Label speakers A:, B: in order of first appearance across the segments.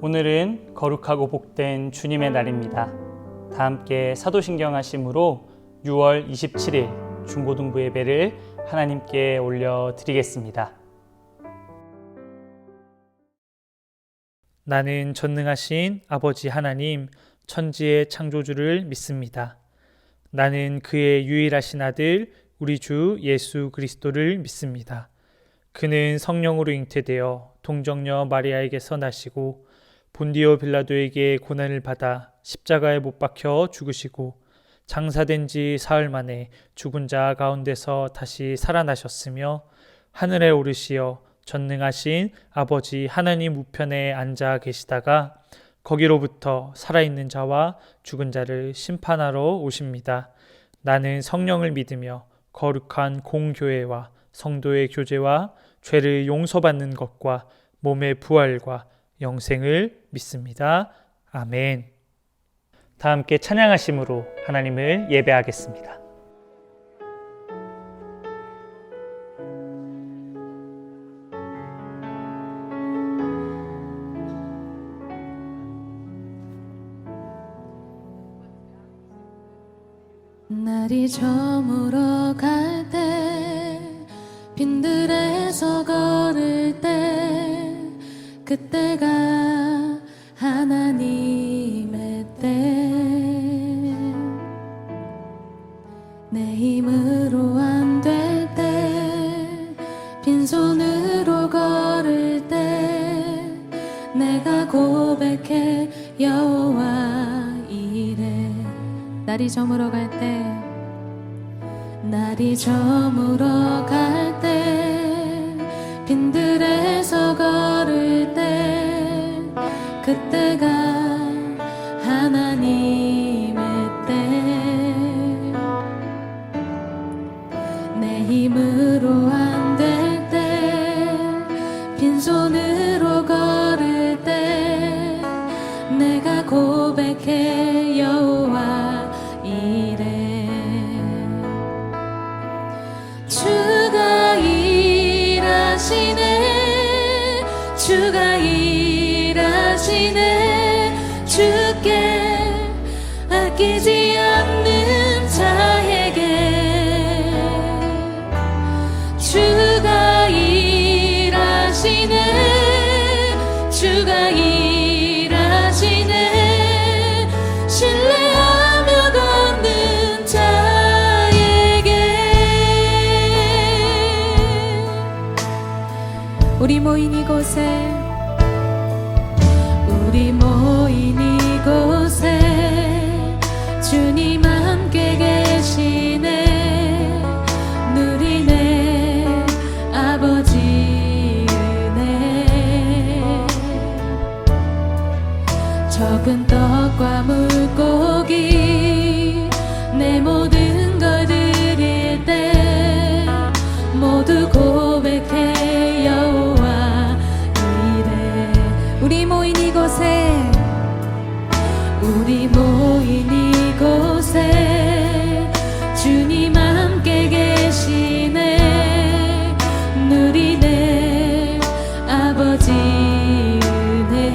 A: 오늘은 거룩하고 복된 주님의 날입니다. 다 함께 사도신경 하심으로 6월 27일 중고등부 예배를 하나님께 올려드리겠습니다. 나는 전능하신 아버지 하나님, 천지의 창조주를 믿습니다. 나는 그의 유일하신 아들 우리 주 예수 그리스도를 믿습니다. 그는 성령으로 잉태되어 동정녀 마리아에게서 나시고 본디오 빌라도에게 고난을 받아 십자가에 못 박혀 죽으시고 장사된 지 사흘 만에 죽은 자 가운데서 다시 살아나셨으며 하늘에 오르시어 전능하신 아버지 하나님 우편에 앉아 계시다가 거기로부터 살아있는 자와 죽은 자를 심판하러 오십니다. 나는 성령을 믿으며 거룩한 공교회와 성도의 교제와 죄를 용서받는 것과 몸의 부활과 영생을 믿습니다. 아멘. 다 함께 찬양하심으로 하나님을 예배하겠습니다.
B: 날이 저물어 갈 때 빈들에서 걸을 때 그때가 하나님의 때 내 힘으로 안 될 때 빈손으로 걸을 때 내가 고백해 여호와 이래 날이 저물어 갈 때 날이 저물어 갈 때 빈들에서 걸을 때 그때가 하나님의 때 내 힘으로 안 될 때 빈손으로 걸을 때 내가 고백해 여호와 이래 주가 일하시네 주가 일하시네 주께 아끼지 않는 자에게 주가 일하시네 주가 일하시네 신뢰하며 걷는 자에게 우리 모인 이곳에 주님 함께 계시네 누리네 아버지 은혜 적은 떡과 물고기 내 모든 걸 드릴 때 모두 고백해 여호와 이래 우리 모인 이곳에 주님 함께 계시네 누리네 아버지 은혜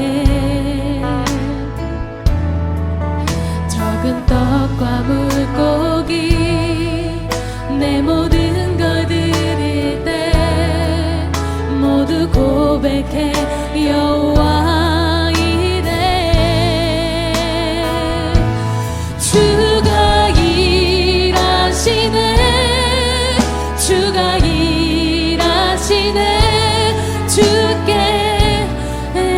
B: 적은 떡과 물고기 내 모든 걸 드릴 때 모두 고백해 여호와 주가 일하시네 주께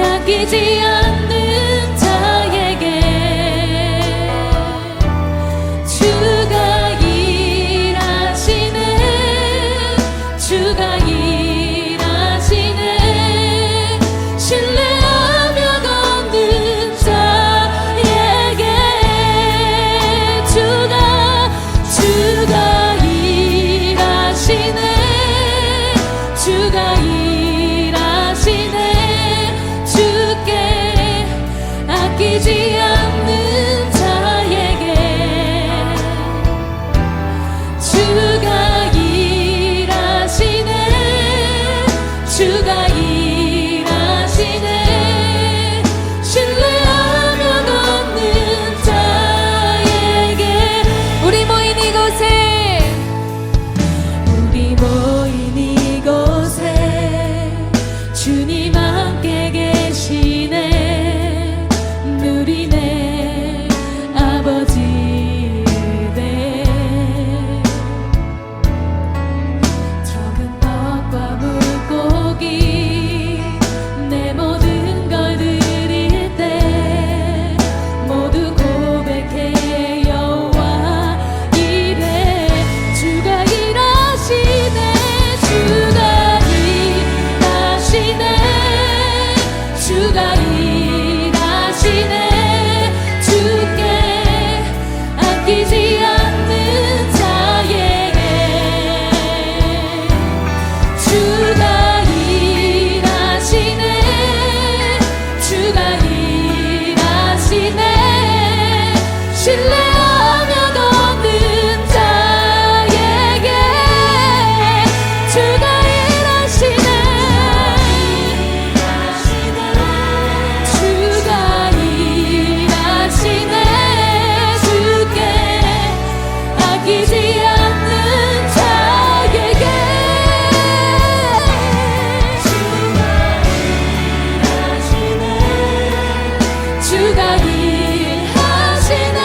B: 아끼지 않는 자에게 주가 일하시네 주가 일하시네 신뢰하며 걷는 자에게 주가 일하시네 주가 일하시네 주께 주님 함께 계시네 누리네 아버지 은혜 적은 떡과 물고기 내 모든 걸 드릴 때 모두 고백해 여호와 이래 주가 일하시네 주가 일하시네 주가 일하시네 주께 아끼지 않는 자에게 주가 일하시네 주가 일하시네 신뢰하며 걷는 자에게 주가 일하시네 주가 일하시네 주께 아끼지 않는 자에게 주가 일하시네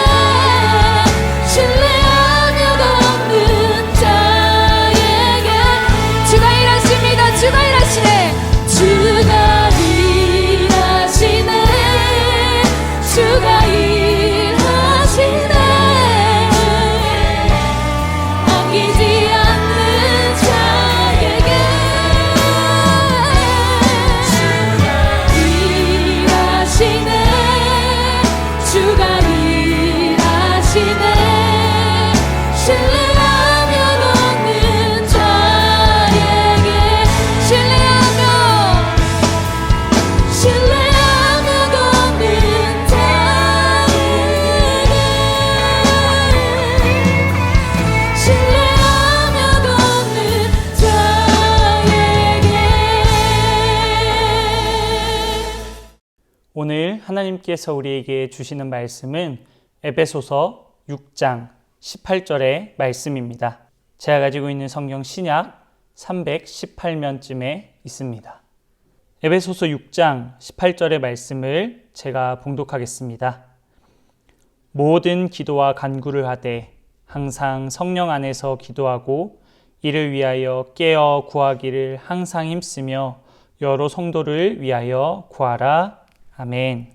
B: 신뢰하며 걷는 자에게 주가 일하십니다 주가 일하시네 주가 일하시네 주가 일하시네 아끼지 않는 자에게 일하시네 주가 일하시네 신뢰하며 걷는 자에게 신뢰하며 걷는 자에게 신뢰하며 걷는 자에게
A: 오늘 하나님께서 우리에게 주시는 말씀은 에베소서 6장 18절의 말씀입니다. 제가 가지고 있는 성경 신약 318면쯤에 있습니다. 에베소서 6장 18절의 말씀을 제가 봉독하겠습니다. 모든 기도와 간구를 하되 항상 성령 안에서 기도하고 이를 위하여 깨어 구하기를 항상 힘쓰며 여러 성도를 위하여 구하라. 아멘.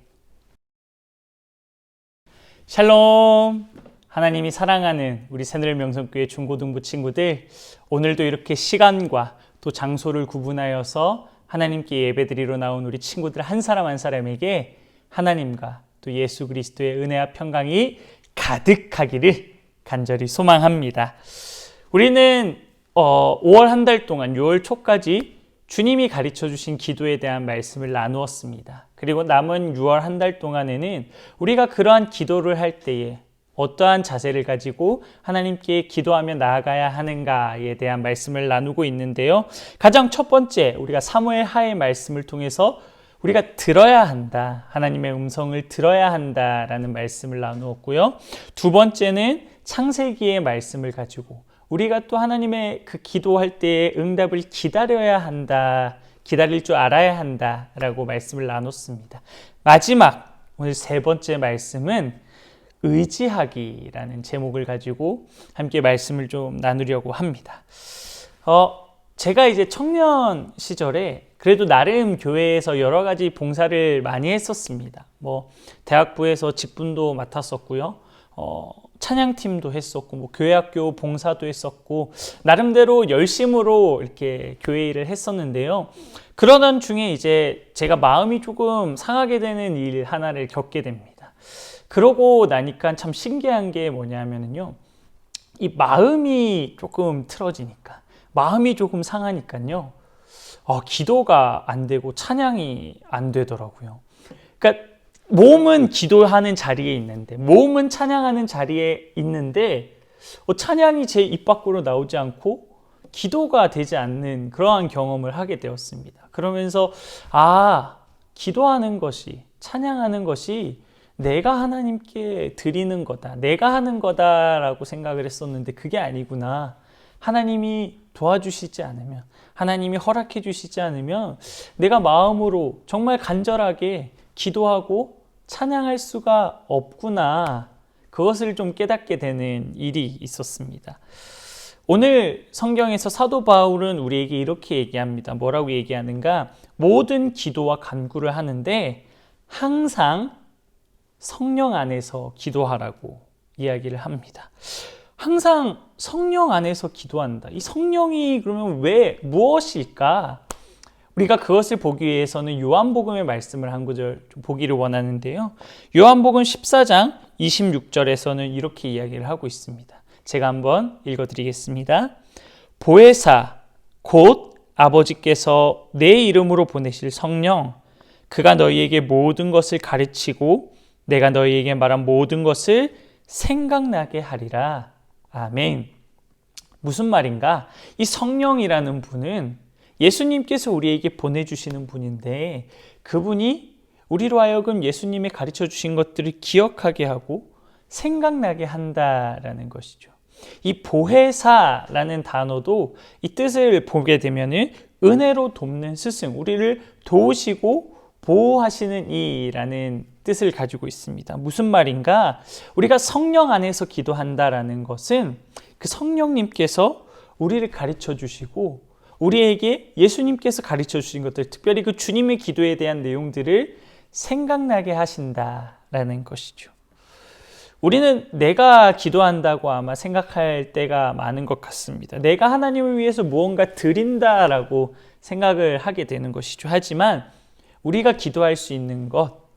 A: 샬롬. 하나님이 사랑하는 우리 새늘 명성교회 중고등부 친구들, 오늘도 이렇게 시간과 또 장소를 구분하여서 하나님께 예배드리러 나온 우리 친구들 한 사람 한 사람에게 하나님과 또 예수 그리스도의 은혜와 평강이 가득하기를 간절히 소망합니다. 우리는 5월 한 달 동안 6월 초까지 주님이 가르쳐 주신 기도에 대한 말씀을 나누었습니다. 그리고 남은 6월 한 달 동안에는 우리가 그러한 기도를 할 때에 어떠한 자세를 가지고 하나님께 기도하며 나아가야 하는가에 대한 말씀을 나누고 있는데요. 가장 첫 번째, 우리가 사무엘 하의 말씀을 통해서 우리가 들어야 한다, 하나님의 음성을 들어야 한다라는 말씀을 나누었고요. 두 번째는 창세기의 말씀을 가지고 우리가 또 하나님의 그 기도할 때의 응답을 기다려야 한다, 기다릴 줄 알아야 한다라고 말씀을 나눴습니다. 마지막, 오늘 세 번째 말씀은 의지하기라는 제목을 가지고 함께 말씀을 좀 나누려고 합니다. 제가 이제 청년 시절에 그래도 나름 교회에서 여러 가지 봉사를 많이 했었습니다. 대학부에서 직분도 맡았었고요. 찬양팀도 했었고, 교회학교 봉사도 했었고, 나름대로 열심으로 이렇게 교회 일을 했었는데요. 그러던 중에 이제 제가 마음이 조금 상하게 되는 일 하나를 겪게 됩니다. 그러고 나니까 참 신기한 게 뭐냐면요. 이 마음이 조금 틀어지니까, 마음이 조금 상하니까요. 기도가 안 되고 찬양이 안 되더라고요. 그러니까 몸은 기도하는 자리에 있는데, 몸은 찬양하는 자리에 있는데 찬양이 제 입 밖으로 나오지 않고 기도가 되지 않는 그러한 경험을 하게 되었습니다. 그러면서 기도하는 것이, 찬양하는 것이 내가 하나님께 드리는 거다, 내가 하는 거다라고 생각을 했었는데 그게 아니구나. 하나님이 도와주시지 않으면, 하나님이 허락해 주시지 않으면 내가 마음으로 정말 간절하게 기도하고 찬양할 수가 없구나. 그것을 좀 깨닫게 되는 일이 있었습니다. 오늘 성경에서 사도 바울은 우리에게 이렇게 얘기합니다. 뭐라고 얘기하는가? 모든 기도와 간구를 하는데 항상 성령 안에서 기도하라고 이야기를 합니다. 항상 성령 안에서 기도한다. 이 성령이 그러면 왜 무엇일까? 우리가 그것을 보기 위해서는 요한복음의 말씀을 한 구절 좀 보기를 원하는데요. 요한복음 14장 26절에서는 이렇게 이야기를 하고 있습니다. 제가 한번 읽어드리겠습니다. 보혜사 곧 아버지께서 내 이름으로 보내실 성령, 그가 너희에게 모든 것을 가르치고 내가 너희에게 말한 모든 것을 생각나게 하리라. 아멘. 무슨 말인가? 이 성령이라는 분은 예수님께서 우리에게 보내주시는 분인데 그분이 우리로 하여금 예수님이 가르쳐 주신 것들을 기억하게 하고 생각나게 한다라는 것이죠. 이 보혜사라는 단어도 이 뜻을 보게 되면은 은혜로 돕는 스승, 우리를 도우시고 보호하시는 이라는 뜻을 가지고 있습니다. 무슨 말인가? 우리가 성령 안에서 기도한다라는 것은 그 성령님께서 우리를 가르쳐 주시고 우리에게 예수님께서 가르쳐 주신 것들, 특별히 그 주님의 기도에 대한 내용들을 생각나게 하신다라는 것이죠. 우리는 내가 기도한다고 아마 생각할 때가 많은 것 같습니다. 내가 하나님을 위해서 무언가 드린다라고 생각을 하게 되는 것이죠. 하지만 우리가 기도할 수 있는 것,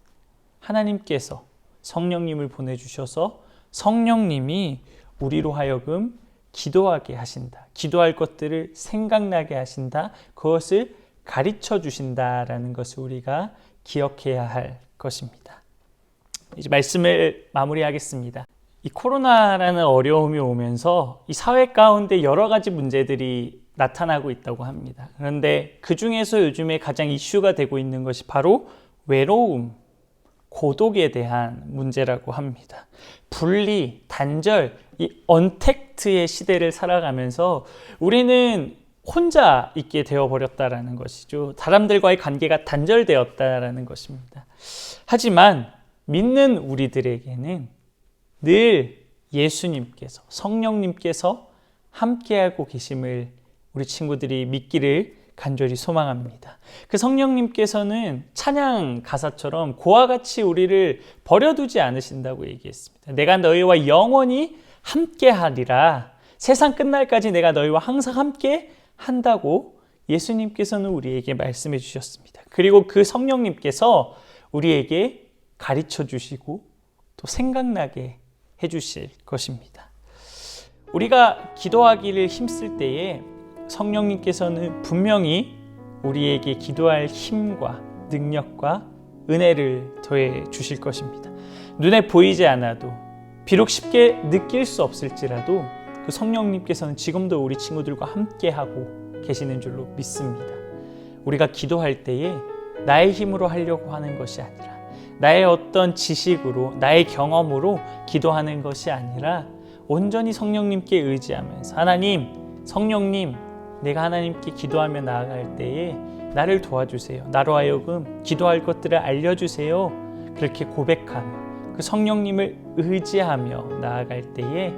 A: 하나님께서 성령님을 보내주셔서 성령님이 우리로 하여금 기도하게 하신다. 기도할 것들을 생각나게 하신다. 그것을 가르쳐 주신다라는 것을 우리가 기억해야 할 것입니다. 이제 말씀을 마무리하겠습니다. 이 코로나라는 어려움이 오면서 이 사회 가운데 여러 가지 문제들이 나타나고 있다고 합니다. 그런데 그 중에서 요즘에 가장 이슈가 되고 있는 것이 바로 외로움, 고독에 대한 문제라고 합니다. 분리, 단절, 이 언택트의 시대를 살아가면서 우리는 혼자 있게 되어버렸다라는 것이죠. 사람들과의 관계가 단절되었다라는 것입니다. 하지만 믿는 우리들에게는 늘 예수님께서, 성령님께서 함께하고 계심을 우리 친구들이 믿기를 간절히 소망합니다. 그 성령님께서는 찬양 가사처럼 그와 같이 우리를 버려두지 않으신다고 얘기했습니다. 내가 너희와 영원히 함께하리라. 세상 끝날까지 내가 너희와 항상 함께 한다고 예수님께서는 우리에게 말씀해 주셨습니다. 그리고 그 성령님께서 우리에게 가르쳐 주시고 또 생각나게 해 주실 것입니다. 우리가 기도하기를 힘쓸 때에 성령님께서는 분명히 우리에게 기도할 힘과 능력과 은혜를 더해 주실 것입니다. 눈에 보이지 않아도 비록 쉽게 느낄 수 없을지라도 그 성령님께서는 지금도 우리 친구들과 함께하고 계시는 줄로 믿습니다. 우리가 기도할 때에 나의 힘으로 하려고 하는 것이 아니라 나의 어떤 지식으로, 나의 경험으로 기도하는 것이 아니라 온전히 성령님께 의지하면서 하나님, 성령님, 내가 하나님께 기도하며 나아갈 때에 나를 도와주세요. 나로 하여금 기도할 것들을 알려주세요. 그렇게 고백하며 그 성령님을 의지하며 나아갈 때에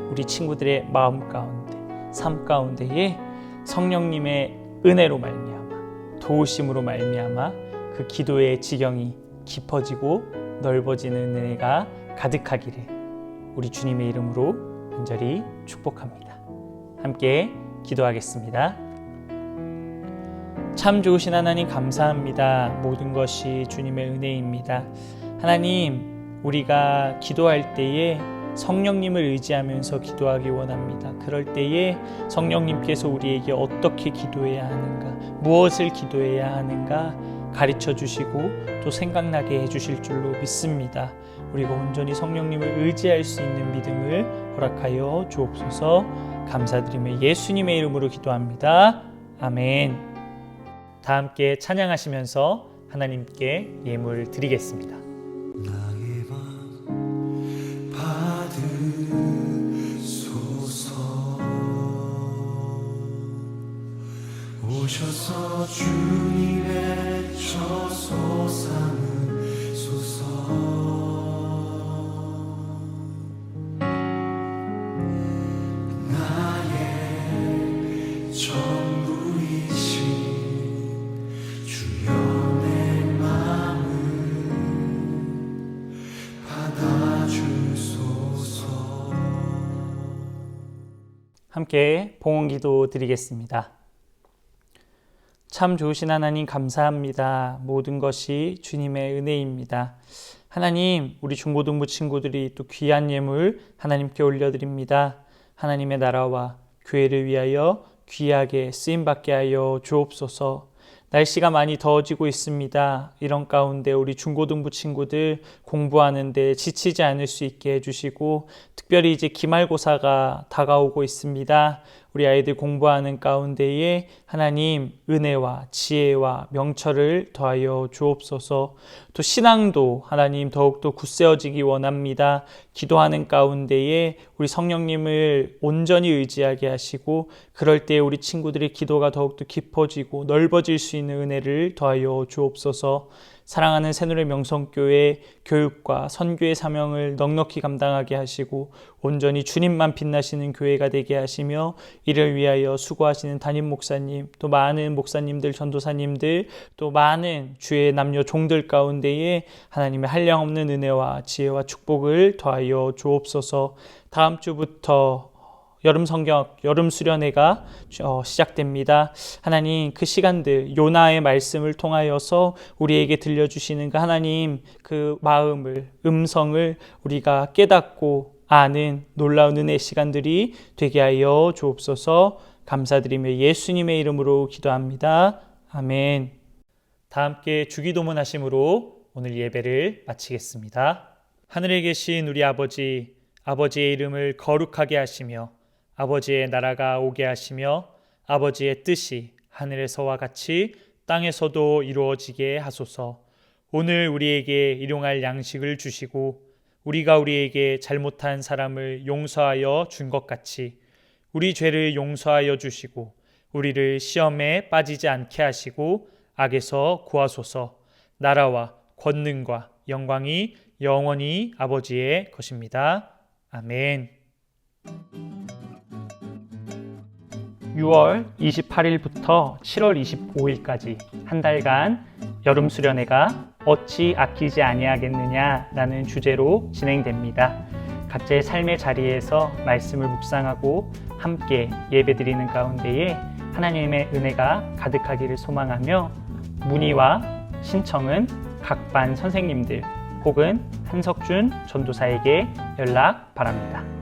A: 우리 친구들의 마음 가운데, 삶 가운데에 성령님의 은혜로 말미암아, 도우심으로 말미암아 그 기도의 지경이 깊어지고 넓어지는 은혜가 가득하기를 우리 주님의 이름으로 간절히 축복합니다. 함께 기도하겠습니다. 참 좋으신 하나님 감사합니다. 모든 것이 주님의 은혜입니다. 하나님, 우리가 기도할 때에 성령님을 의지하면서 기도하기 원합니다. 그럴 때에 성령님께서 우리에게 어떻게 기도해야 하는가, 무엇을 기도해야 하는가 가르쳐 주시고 또 생각나게 해주실 줄로 믿습니다. 우리가 온전히 성령님을 의지할 수 있는 믿음을 허락하여 주옵소서. 감사드리며 예수님의 이름으로 기도합니다. 아멘. 다 함께 찬양하시면서 하나님께 예물 드리겠습니다.
C: 나의 맘 받으소서. 주님의 저소 삼으소서. 나의 전부이신 주여 내 맘을 받아주소서.
A: 함께 봉헌기도 드리겠습니다. 참 좋으신 하나님 감사합니다. 모든 것이 주님의 은혜입니다. 하나님, 우리 중고등부 친구들이 또 귀한 예물 하나님께 올려드립니다. 하나님의 나라와 교회를 위하여 귀하게 쓰임받게 하여 주옵소서. 날씨가 많이 더워지고 있습니다. 이런 가운데 우리 중고등부 친구들 공부하는데 지치지 않을 수 있게 해주시고, 특별히 이제 기말고사가 다가오고 있습니다. 우리 아이들 공부하는 가운데에 하나님 은혜와 지혜와 명철을 더하여 주옵소서. 또 신앙도 하나님 더욱더 굳세어지기 원합니다. 기도하는 가운데에 우리 성령님을 온전히 의지하게 하시고, 그럴 때 우리 친구들의 기도가 더욱더 깊어지고 넓어질 수 있는 은혜를 더하여 주옵소서. 사랑하는 새누리 명성교회 교육과 선교의 사명을 넉넉히 감당하게 하시고, 온전히 주님만 빛나시는 교회가 되게 하시며, 이를 위하여 수고하시는 담임 목사님, 또 많은 목사님들, 전도사님들, 또 많은 주의 남녀 종들 가운데에 하나님의 한량없는 은혜와 지혜와 축복을 더하여 주옵소서. 다음 주부터 여름 성경, 여름 수련회가 시작됩니다. 하나님, 그 시간들 요나의 말씀을 통하여서 우리에게 들려주시는 그 하나님 그 마음을, 음성을 우리가 깨닫고 아는 놀라운 은혜의 시간들이 되게 하여 주옵소서. 감사드리며 예수님의 이름으로 기도합니다. 아멘. 다 함께 주기도문 하심으로 오늘 예배를 마치겠습니다. 하늘에 계신 우리 아버지, 아버지의 이름을 거룩하게 하시며 아버지의 나라가 오게 하시며 아버지의 뜻이 하늘에서와 같이 땅에서도 이루어지게 하소서. 오늘 우리에게 일용할 양식을 주시고 우리가 우리에게 잘못한 사람을 용서하여 준 것 같이 우리 죄를 용서하여 주시고 우리를 시험에 빠지지 않게 하시고 악에서 구하소서. 나라와 권능과 영광이 영원히 아버지의 것입니다. 아멘. 6월 28일부터 7월 25일까지 한 달간 여름 수련회가 어찌 아끼지 아니하겠느냐라는 주제로 진행됩니다. 각자의 삶의 자리에서 말씀을 묵상하고 함께 예배드리는 가운데에 하나님의 은혜가 가득하기를 소망하며, 문의와 신청은 각 반 선생님들 혹은 한석준 전도사에게 연락 바랍니다.